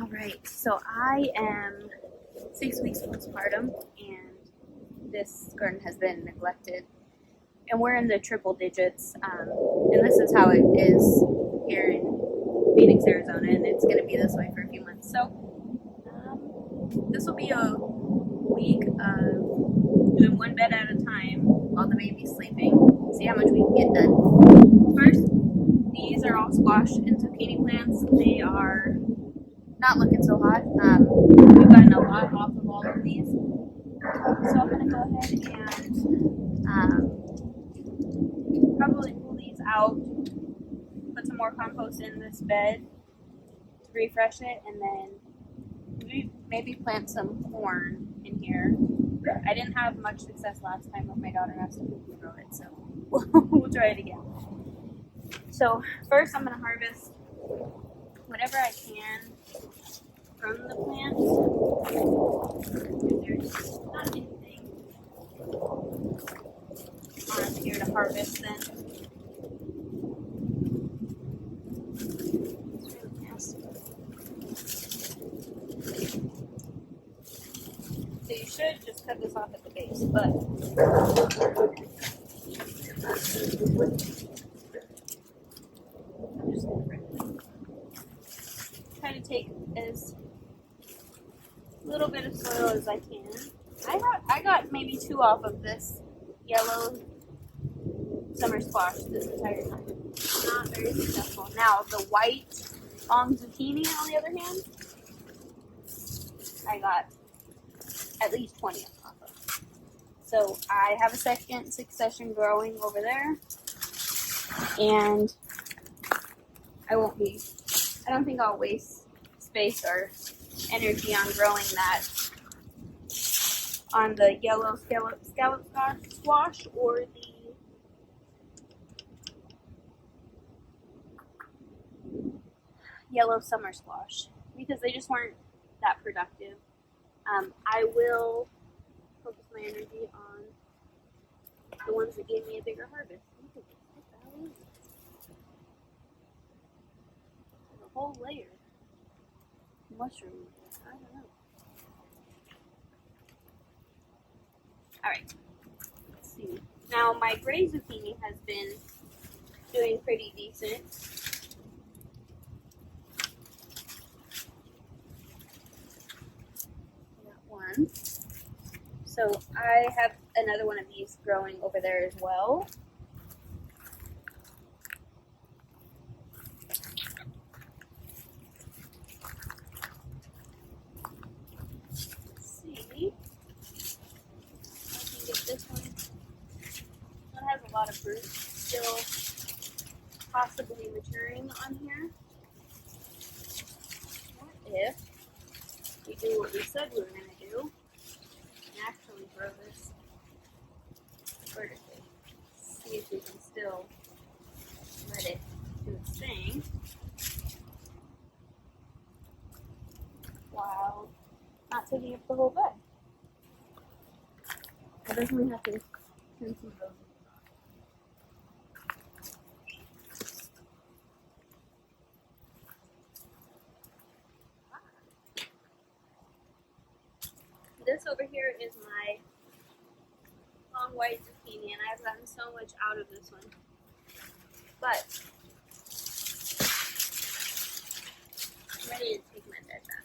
All right, so I am 6 weeks postpartum, and this garden has been neglected. And we're in the triple digits, and this is how it is here in Phoenix, Arizona, and it's going to be this way for a few months. So this will be a week of doing one bed at a time while the baby's sleeping. See how much we can get done. First, these are all squash and zucchini plants. They are not looking so hot. We've gotten a lot off of all of these. So I'm going to go ahead and probably pull these out, put some more compost in this bed, refresh it, and then maybe plant some corn in here. I didn't have much success last time with my daughter asked if we could grow it, so we'll try it again. So first I'm going to harvest whatever I can from the plants. There's not anything on here to harvest then. It's really nasty. So you should just cut this off at the base, but I'm just going to try to take as little bit of soil as I can. I got maybe 2 off of this yellow summer squash this entire time. Not very successful. Now the white long zucchini, on the other hand, I got at least 20 off of. So I have a second succession growing over there, and I don't think I'll waste space or energy on growing that on the yellow scallop squash or the yellow summer squash, because they just weren't that productive. I will focus my energy on the ones that gave me a bigger harvest. Look at this. What the hell is this? There's a whole layer of mushroom. I don't know. Alright, let's see. Now my gray zucchini has been doing pretty decent. I got one. So I have another one of these growing over there as well. Let's see. I can get this one. It has a lot of fruit still possibly maturing on here. What if we do what we said we were going to do and actually grow this vertically? See if we can still let it do its thing while not taking up the whole bed. I definitely have to trim some of those. This over here is my long white zucchini, and I've gotten so much out of this one. But I'm ready to take my bed back.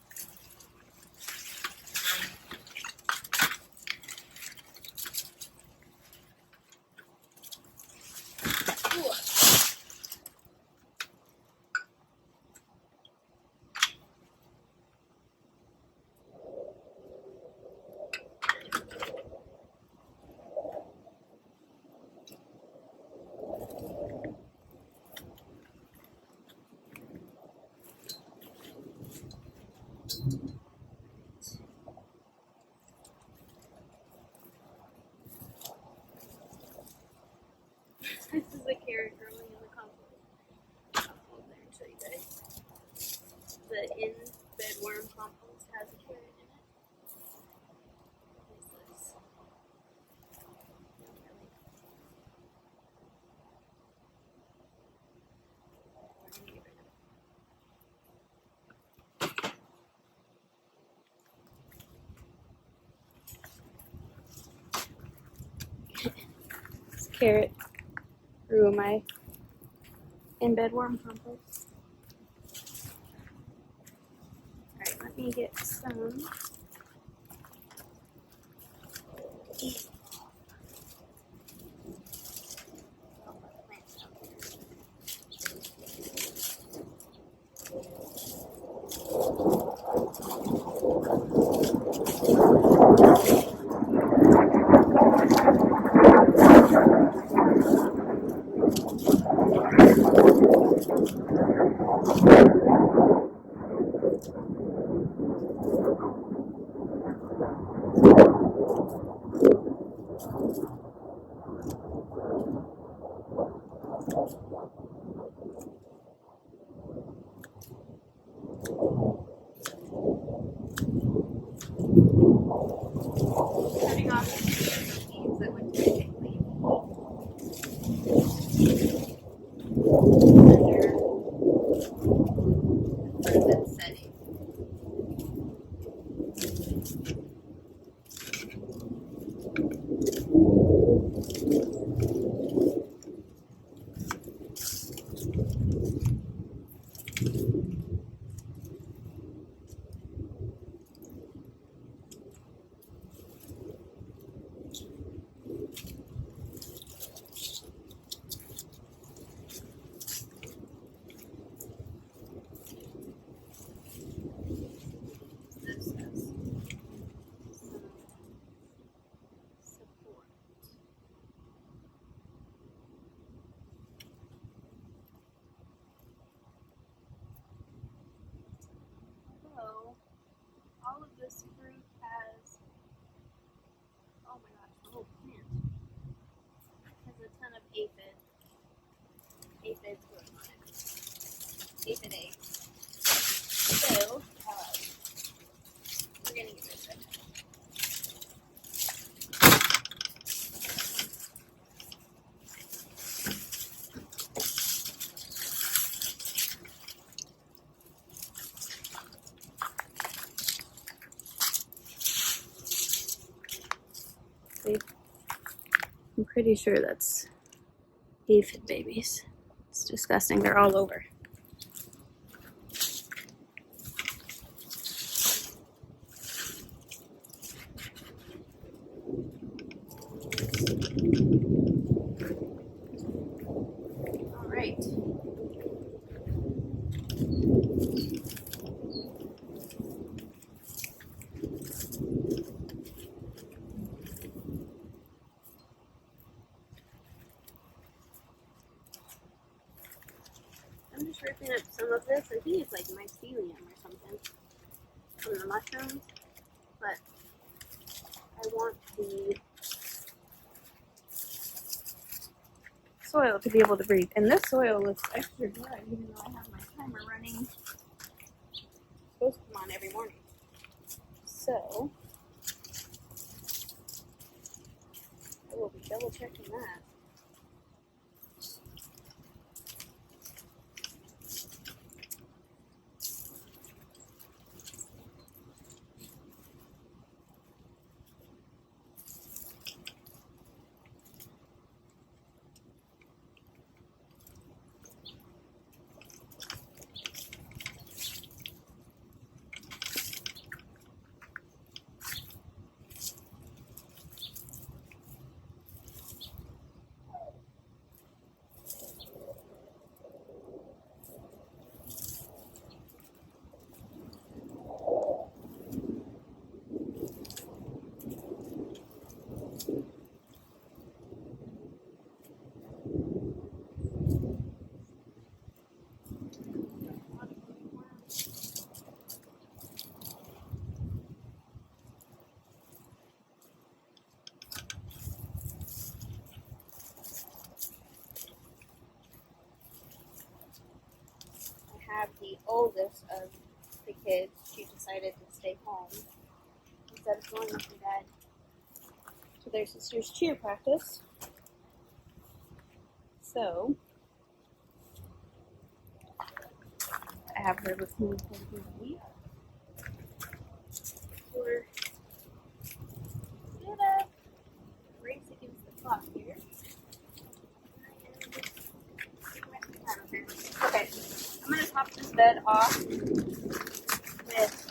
This is a carrot growing in the compost. I'll go over there and show you guys. The in-bed worm compost has a carrot in it. What is this? carrot through my in-bed worm compost. Alright, let me get some. Cutting off the leaves that would typically be under frozen setting. This has some support. Although all of this fruit has, oh my gosh, the whole plant has a ton of aphids growing on it. Aphid eggs. So, we're gonna get rid of it. See? I'm pretty sure that's aphid babies. It's disgusting. They're all over. All right. I'm just ripping up some of this. I think it's like mycelium or something from the mushrooms, but I want the soil to be able to breathe. And this soil looks extra dry, even though I have my timer running. It's supposed to come on every morning. So I will be double checking that. Have the oldest of the kids, she decided to stay home instead of going with her dad to their sister's cheer practice. So I have her with me for the week. Or get up, race against the clock here. top this bed off with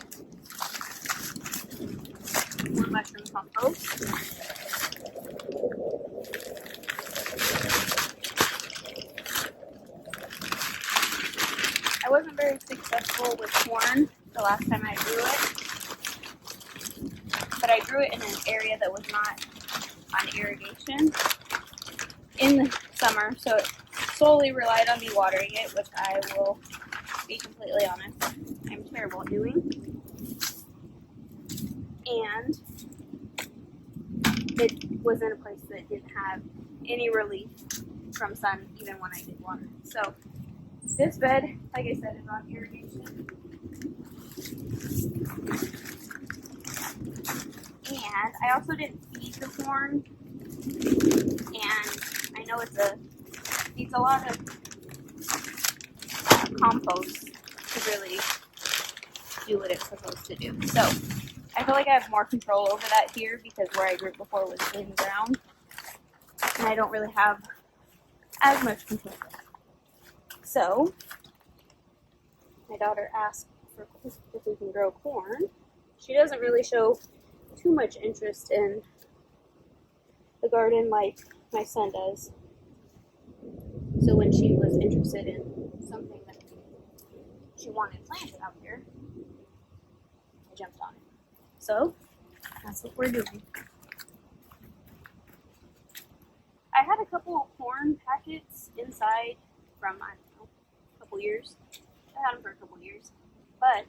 more mushroom compost. I wasn't very successful with corn the last time I grew it, but I grew it in an area that was not on irrigation in the summer, so it solely relied on me watering it, which I will be completely honest, I'm terrible at doing. And it was in a place that didn't have any relief from sun even when I did water. So this bed, like I said, is on irrigation. And I also didn't feed the corn, and I know it needs a lot of compost to really do what it's supposed to do. So I feel like I have more control over that here because where I grew it before was in ground, and I don't really have as much control over that. So my daughter asked for if we can grow corn. She doesn't really show too much interest in the garden like my son does. So when she was interested in something that she wanted planted out here, I jumped on it. So that's what we're doing. I had a couple of corn packets inside from, I don't know, a couple years. I had them for a couple years. But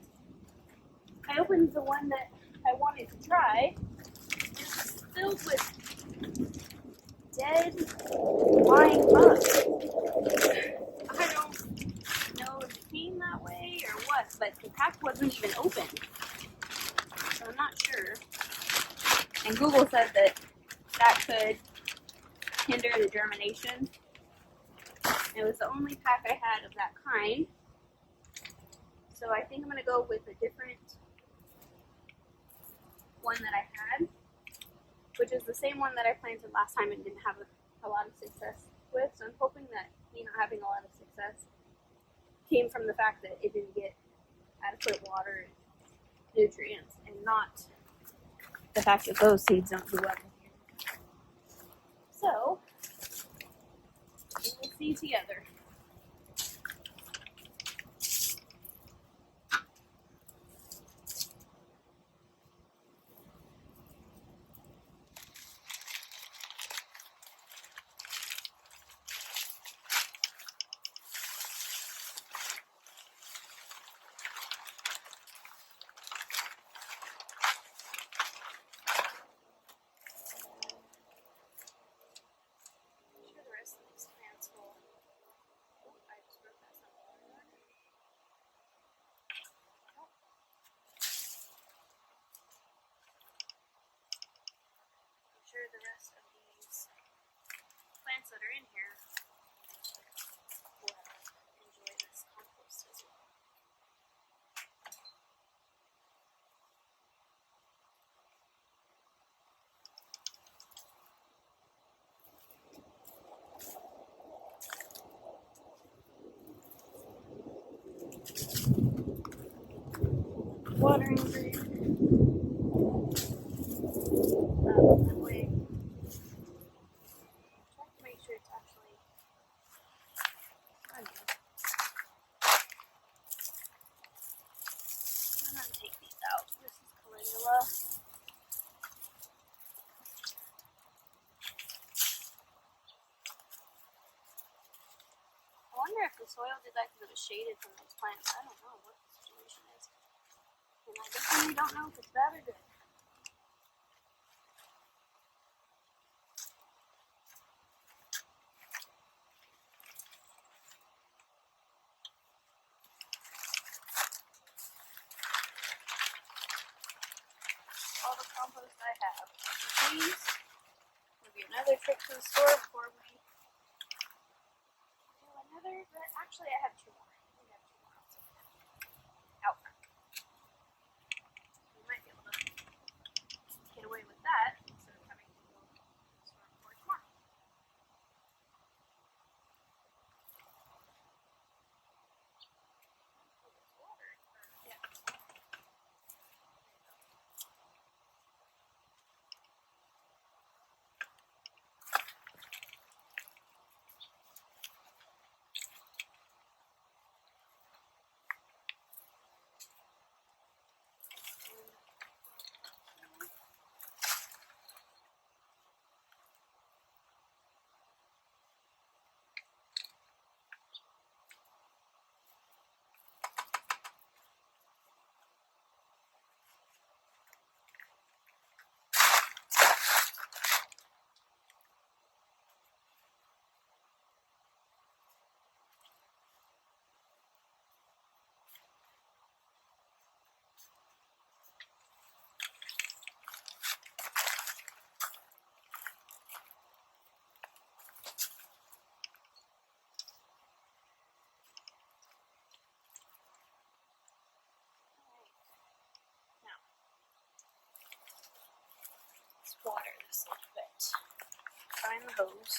I opened the one that I wanted to try. It's filled with dead, flying bugs. I don't know if it came that way or what, but the pack wasn't even open. So I'm not sure. And Google said that could hinder the germination. It was the only pack I had of that kind. So I think I'm going to go with a different one that I had, which is the same one that I planted last time and didn't have a lot of success with. So I'm hoping that me not having a lot of success came from the fact that it didn't get adequate water and nutrients, and not the fact that those seeds don't do well here. So we will see together. Sure the rest of these plants that are in here will enjoy this compost as well. Watering group. That way. Check to make sure it's actually running. I'm going to take these out. This is calendula. I wonder if the soil did that because it was shaded from those plants. I don't know what the situation is. And I definitely don't know if it's bad or good. All the compost I have. Please, maybe another trip to the store before we do another. But actually, I have two more. I think I have two more out front. We might be able to get away with that instead of having to go to the store before tomorrow. water this a little bit. Find the hose.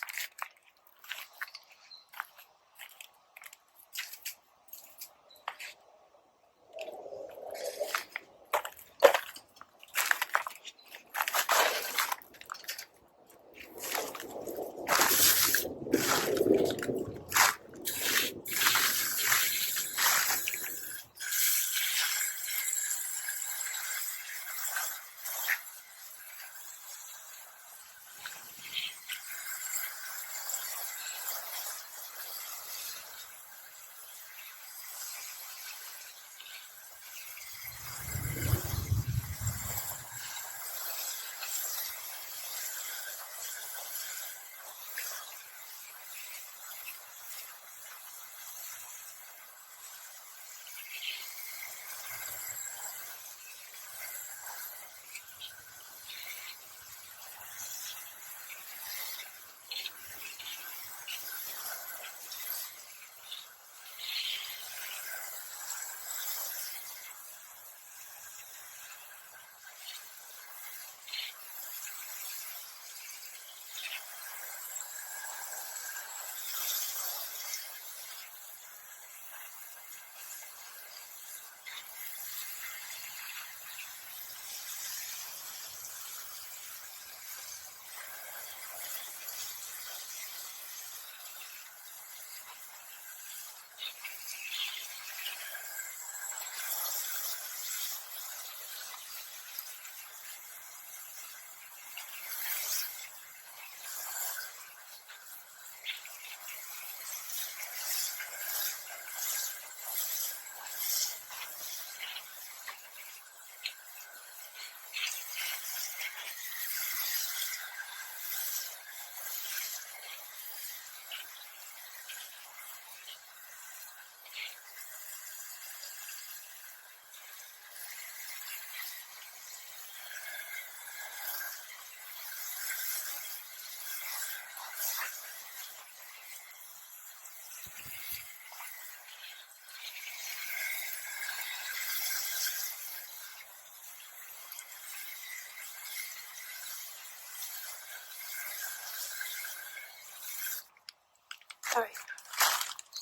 Alright,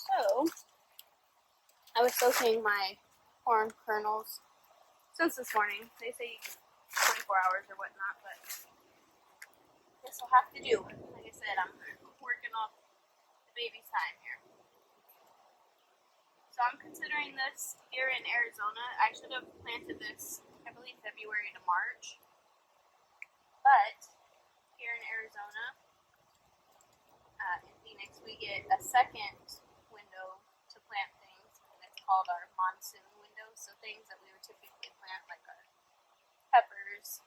so I was soaking my corn kernels since this morning. They say 24 hours or whatnot, but this will have to do. Like I said, I'm working off the baby's time here. So I'm considering this here in Arizona. I should have planted this, I believe, February to March. But here in Arizona, in Phoenix, we get a second window to plant things, and it's called our monsoon window. So things that we would typically plant, like our peppers,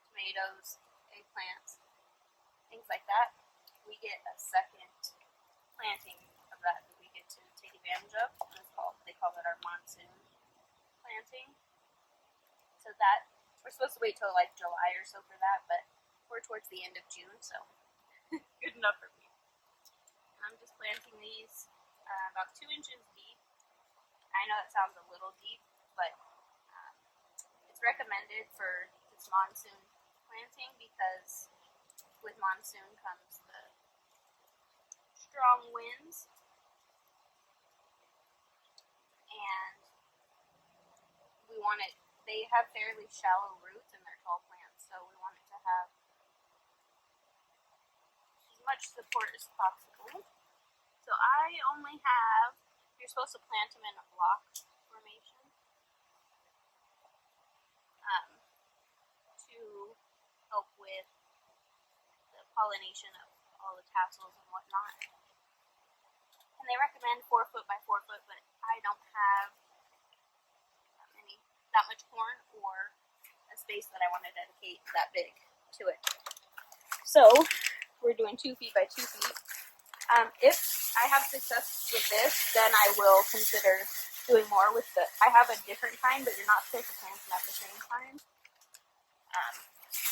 tomatoes, eggplants, things like that, we get a second planting of that we get to take advantage of. And they call it our monsoon planting. So that we're supposed to wait till like July or so for that, but we're towards the end of June, so good enough for me. I'm just planting these about 2 inches deep. I know it sounds a little deep, but it's recommended for this monsoon planting because with monsoon comes the strong winds, and we want it, they have fairly shallow roots and they're tall plants, so we want it to have as much support as possible. So I only have, you're supposed to plant them in a block formation to help with the pollination of all the tassels and whatnot. And they recommend 4 foot by 4 foot, but I don't have that much corn or a space that I want to dedicate that big to it. So we're doing 2 feet by 2 feet. If I have success with this, then I will consider doing more with I have a different kind, but you're not supposed to plant them at the same time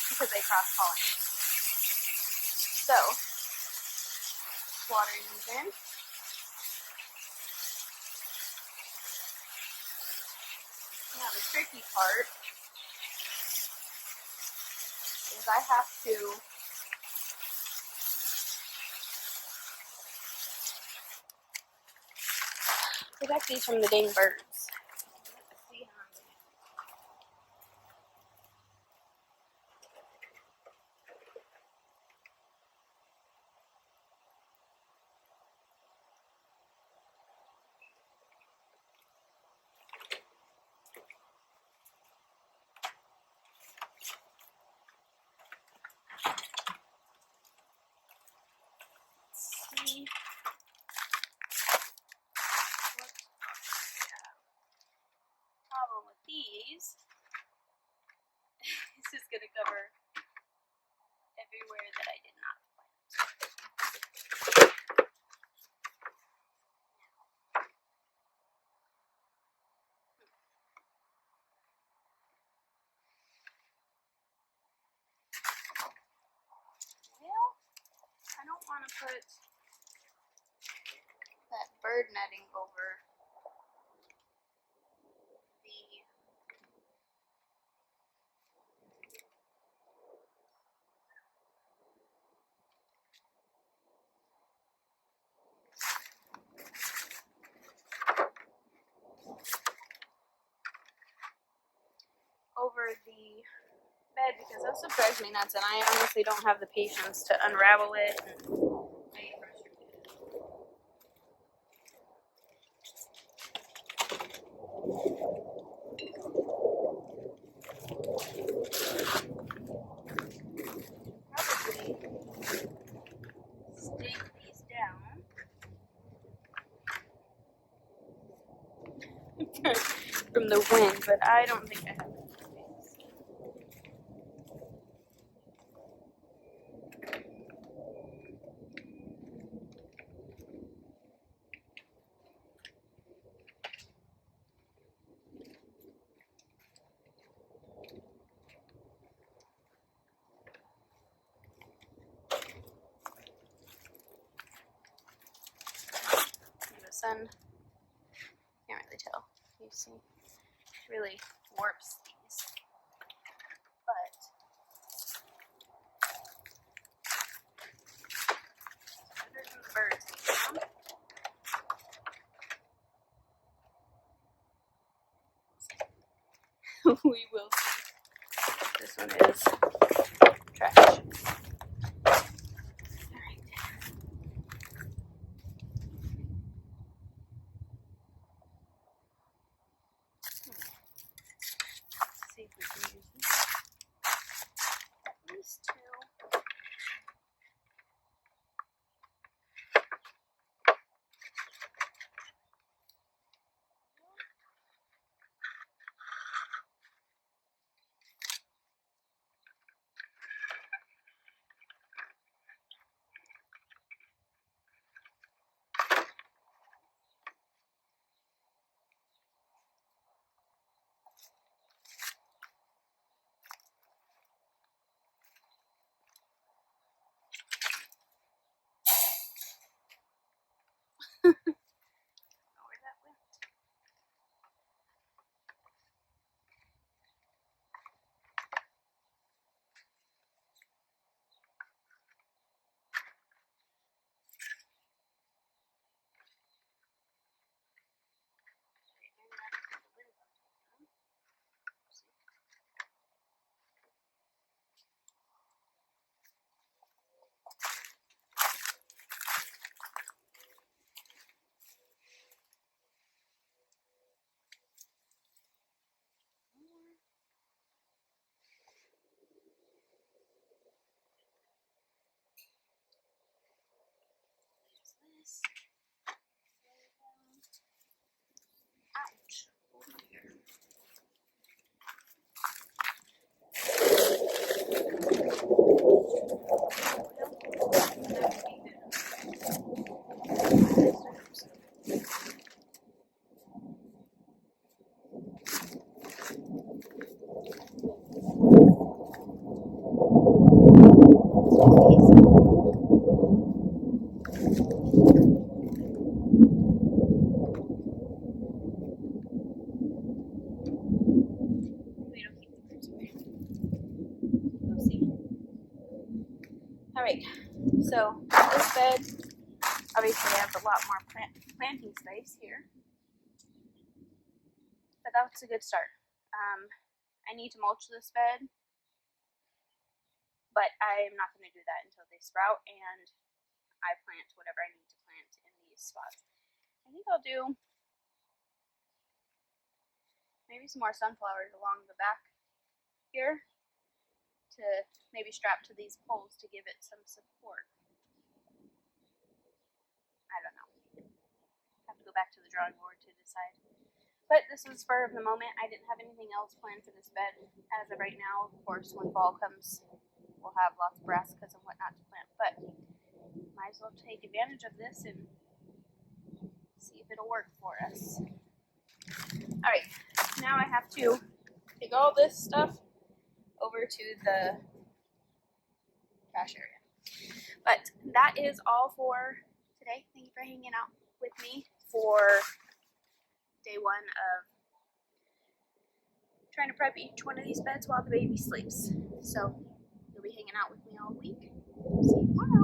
because they cross-pollinate. So, watering these in. Now the tricky part is I have to protect these from the dang birds. Let's see how I'm doing. See what we have. Problem with these this is going to cover everywhere that I did not plant. Well, I don't want to put that bird netting over the bed because that stuff drives me nuts, and I honestly don't have the patience to unravel it. And I get frustrated. Probably stake these down from the wind, but I don't think I have enough space. The sun, can't really tell. You see, it really warps these. But there's some birds down. We will see. This one is trash. Alright. Let's see if we can use these. At least two. So this bed, obviously I have a lot more planting space here, but that's a good start. I need to mulch this bed, but I'm not going to do that until they sprout and I plant whatever I need to plant in these spots. I think I'll do maybe some more sunflowers along the back here to maybe strap to these poles to give it some support. I don't know. Have to go back to the drawing board to decide. But this was spur of the moment. I didn't have anything else planned for this bed as of right now. Of course, when fall comes, we'll have lots of brassicas and whatnot to plant. But might as well take advantage of this and see if it'll work for us. Alright, now I have to take all this stuff over to the trash area. But that is all for today. Thank you for hanging out with me for day one of trying to prep each one of these beds while the baby sleeps. So you'll be hanging out with me all week. See you tomorrow.